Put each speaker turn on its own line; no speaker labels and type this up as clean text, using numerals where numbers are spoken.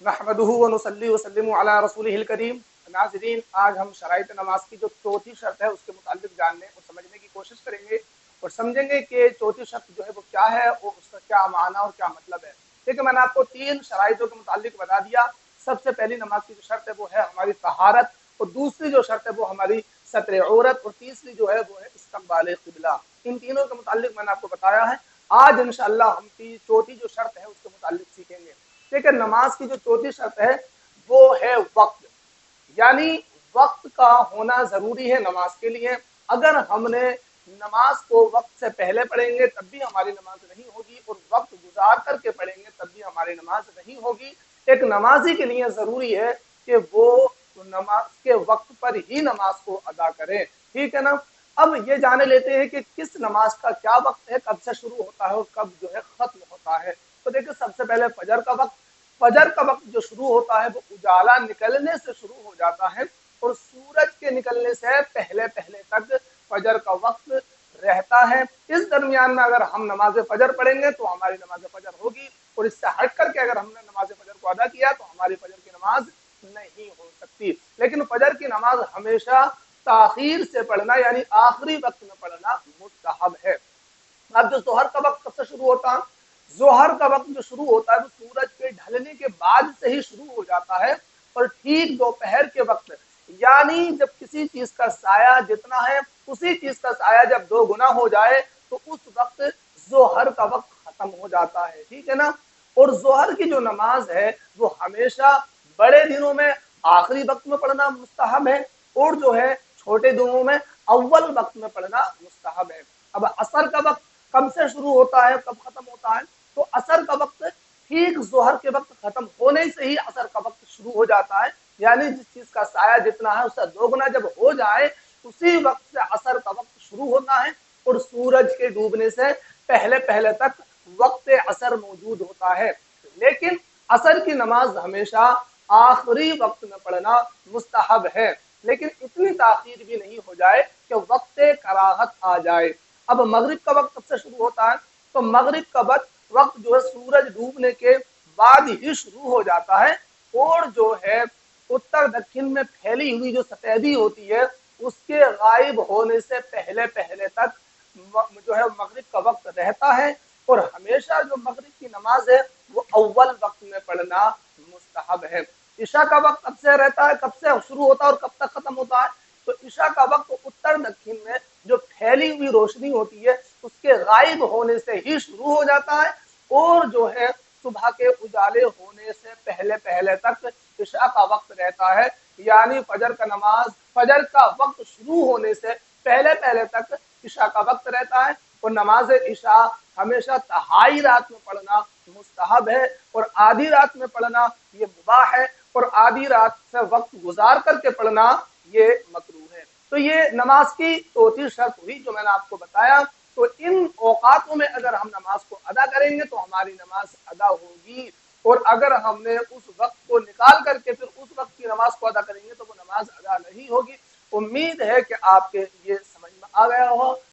नहमदुहु व नुसल्ली व सल्लिमु अला रसूलिहिल करीम। नाज़रीन, आज हम शराइत नमाज की जो चौथी शर्त है उसके मुतालिक जानने और समझने की कोशिश करेंगे और समझेंगे कि चौथी शर्त जो है वो क्या है और उसका क्या माना और क्या मतलब है। देखिए, मैंने आपको 3 शराइतों के मुतालिक बता दिया। सबसे पहली नमाज की जो शर्त है वो है हमारी तहारत, और दूसरी जो शर्त है वो हमारी सत्र औरत, और तीसरी जो है वो है इस्तक़बाल क़िबला। इन तीनों के मुतालिक मैंने आपको बताया है। आज इंशाअल्लाह हम चौथी जो शर्त है उसके मुतालिक सीखेंगे। देखिए, नमाज की जो चौथी शर्त है वो है वक्त, यानी वक्त का होना जरूरी है नमाज के लिए। अगर हमने नमाज को वक्त से पहले पढ़ेंगे तब भी हमारी नमाज नहीं होगी, और वक्त गुजार करके पढ़ेंगे तब भी हमारी नमाज नहीं होगी। एक नमाजी के लिए जरूरी है कि वो नमाज के वक्त पर ही नमाज को अदा करे, ठीक है ना। अब ये जाने लेते हैं कि किस नमाज का क्या वक्त है, कब से शुरू होता है और कब जो है खत्म होता है। तो देखिए, सबसे पहले फजर का वक्त। फजर का वक्त जो शुरू होता है वो उजाला निकलने से शुरू हो जाता है, और सूरज के निकलने से पहले पहले तक फजर का वक्त रहता है। इस दरमियान में अगर हम नमाज फजर पढ़ेंगे तो हमारी नमाज फजर होगी, और इससे हट करके अगर हमने नमाज फजर को अदा किया तो हमारी फजर की नमाज नहीं हो सकती। लेकिन फजर की नमाज हमेशा ताखीर से पढ़ना, यानी आखिरी वक्त में पढ़ना मुस्तहब है। अब जो जोहर का वक्त कब से शुरू होता है? जोहर का वक्त जो शुरू होता है वो सूरज के ढलने के बाद से ही शुरू हो जाता है, और ठीक दोपहर के वक्त, यानी जब किसी चीज का साया जितना है उसी चीज का साया जब 2 गुना हो जाए तो उस वक्त जोहर का वक्त खत्म हो जाता है, ठीक है ना। और जोहर की जो नमाज है वो हमेशा बड़े दिनों में आखिरी वक्त में पढ़ना मुस्तहब है, और जो है छोटे दिनों में अव्वल वक्त में पढ़ना मुस्तहब है। अब असर का वक्त कब से शुरू होता है, कब खत्म होता है? तो असर का वक्त ठीक जोहर के वक्त खत्म होने से ही असर का वक्त शुरू हो जाता है, यानी जिस चीज का साया जितना है उससे 2 गुना जब हो जाए उसी वक्त से असर का वक्त शुरू होता है, और सूरज के डूबने से पहले पहले तक वक्त असर मौजूद होता है। लेकिन असर की नमाज हमेशा आखिरी वक्त में पढ़ना मुस्तहब है, लेकिन इतनी ताखीर भी नहीं हो जाए कि वक्त कराहत आ जाए। अब मगरिब का वक्त कब से शुरू होता है? तो मगरिब का वक्त जो है सूरज डूबने के बाद ही शुरू हो जाता है, और जो है उत्तर दक्षिण में फैली हुई जो सफेदी होती है उसके गायब होने से पहले पहले तक जो है मगरिब का वक्त रहता है। और हमेशा जो मगरिब की नमाज है वो अव्वल वक्त में पढ़ना मुस्तहब है। ईशा का वक्त कब से रहता है, कब से शुरू होता है और कब तक खत्म होता है? तो ईशा का वक्त उत्तर दक्षिण में जो फैली हुई रोशनी होती है उसके गायब होने से ही शुरू हो जाता है, और जो है सुबह के उजाले होने से पहले पहले तक ईशा का वक्त रहता है। यानी फजर का वक्त शुरू होने से पहले पहले तक ईशा का वक्त रहता है, और नमाज ईशा हमेशा तहाई रात में पढ़ना मुस्तहब है, और आधी रात में पढ़ना ये मुबाह है, और आधी रात से वक्त गुजार करके पढ़ना ये मकरूह है। तो ये नमाज की चौथी शर्त हुई जो मैंने आपको बताया। तो इन औकातों में अगर हम नमाज को अदा करेंगे तो हमारी नमाज अदा होगी, और अगर हमने उस वक्त को निकाल करके फिर उस वक्त की नमाज को अदा करेंगे तो वो नमाज अदा नहीं होगी। उम्मीद है कि आपके ये समझ में आ गया हो।